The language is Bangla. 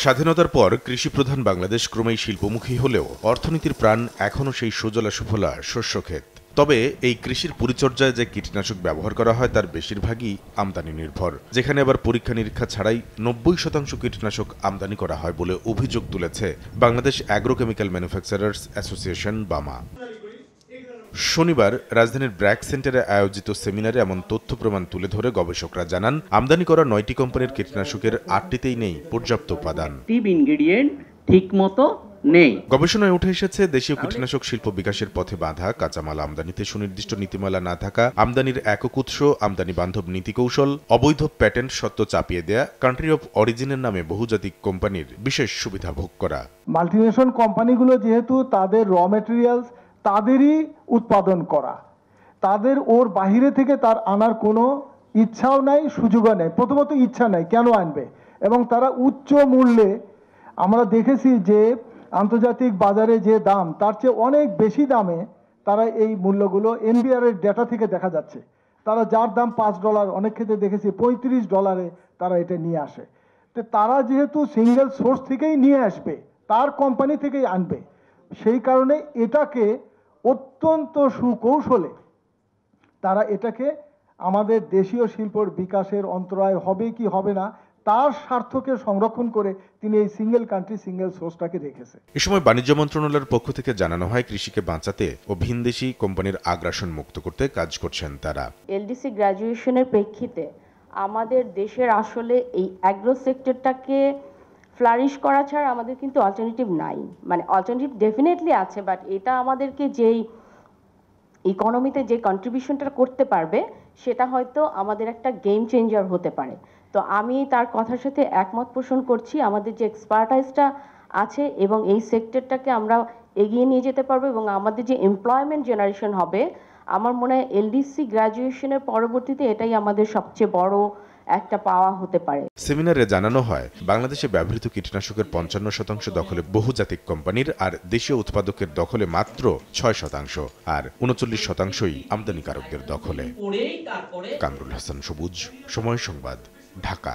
স্বাধীনতার পর কৃষিপ্রধান বাংলাদেশ ক্রমেই শিল্পমুখী হলেও অর্থনীতির প্রাণ এখনও সেই সুজলা সুফলা শস্যক্ষেত। তবে এই কৃষির পরিচর্যায় যে কীটনাশক ব্যবহার করা হয় তার বেশিরভাগই আমদানি নির্ভর, যেখানে আবার পরীক্ষা নিরীক্ষা ছাড়াই ৯০% কীটনাশক আমদানি করা হয় বলে অভিযোগ তুলেছে বাংলাদেশ অ্যাগ্রোকেমিক্যাল ম্যানুফ্যাকচারার্স অ্যাসোসিয়েশন বামা। শনিবার রাজধানীর ব্র্যাক সেন্টারে আয়োজিত সেমিনারে এমন তথ্য প্রমাণ তুলে ধরে গবেষকরা জানান, আমদানি করা ৯টি কোম্পানির কীটনাশকের ৮টিতেই নেই পর্যাপ্ত উপাদান। ঠিকমতো নেই। গবেষণায় উঠে এসেছে, দেশীয় কীটনাশক শিল্প বিকাশের পথে বাধা, কাঁচামাল আমদানিতে সুনির্দিষ্ট নীতিমালা না থাকা, আমদানির একক উৎস, আমদানি বান্ধব নীতিকৌশল, অবৈধ প্যাটেন্ট সত্ত্ব চাপিয়ে দেয়া, কান্ট্রি অফ অরিজিনের নামে বহুজাতিক কোম্পানির বিশেষ সুবিধা ভোগ করা। মাল্টিনেশনাল কোম্পানিগুলো যেহেতু তাদের র ম্যাটেরিয়ালস তাদেরই উৎপাদন করা, তাদের ওর বাহিরে থেকে তার আনার কোনো ইচ্ছাও নাই, সুযোগও নেই। প্রথমত ইচ্ছা নাই, কেন আনবে? এবং তারা উচ্চ মূল্যে, আমরা দেখেছি যে আন্তর্জাতিক বাজারে যে দাম তার চেয়ে অনেক বেশি দামে তারা এই মূল্যগুলো এনবিআর এর ডেটা থেকে দেখা যাচ্ছে। তারা যার দাম $5, অনেক ক্ষেত্রে দেখেছি $35 তারা এটা নিয়ে আসে। তো তারা যেহেতু সিঙ্গেল সোর্স থেকেই নিয়ে আসবে, তার কোম্পানি থেকেই আনবে, সেই কারণে এটাকে অত্যন্ত সুকৌশলে তারা এটাকে আমাদের দেশীয় শিল্পর বিকাশের অন্তরায় হবে কি হবে না তার স্বার্থকে সংরক্ষণ করে তিনি এই সিঙ্গেল কান্ট্রি সিঙ্গেল সোর্সটাকে রেখেছে। এ সময় বাণিজ্য মন্ত্রণালয়ের পক্ষ থেকে জানানো হয়, কৃষিকে বাঁচাতে ও ভিনদেশি কোম্পানির আগ্রাসন মুক্ত করতে কাজ করছেন তারা। এলডিসি গ্র্যাজুয়েশনের প্রেক্ষিতে আমাদের দেশের আসলে এই অ্যাগ্রো সেক্টরটাকে ফ্লারিশ করা ছাড়া আমাদের কিন্তু অল্টারনেটিভ নাই। মানে অল্টারনেটিভ ডেফিনেটলি আছে, বাট এটা আমাদেরকে যেই ইকোনমিতে যে কন্ট্রিবিউশনটা করতে পারবে সেটা হয়তো আমাদের একটা গেম চেঞ্জার হতে পারে। তো আমি তার কথার সাথে একমত পোষণ করছি। আমাদের যে এক্সপার্টাইজটা আছে এবং এই সেক্টরটাকে আমরা এগিয়ে নিয়ে যেতে পারবো এবং আমাদের যে এমপ্লয়মেন্ট জেনারেশন হবে, আমার মনে হয় এলডিসি গ্র্যাজুয়েশনের পরবর্তীতে এটাই আমাদের সবচেয়ে বড় একটা পাওয়া হতে পারে। সেমিনারে জানানো হয়, বাংলাদেশে ব্যবহৃত কীটনাশকের ৫৫% দখলে বহুজাতিক কোম্পানির, আর দেশীয় উৎপাদকের দখলে মাত্র ৬%, আর ৩৯%ই আমদানিকারকদের দখলে। কামরুল হাসান সবুজ, সময় সংবাদ, ঢাকা।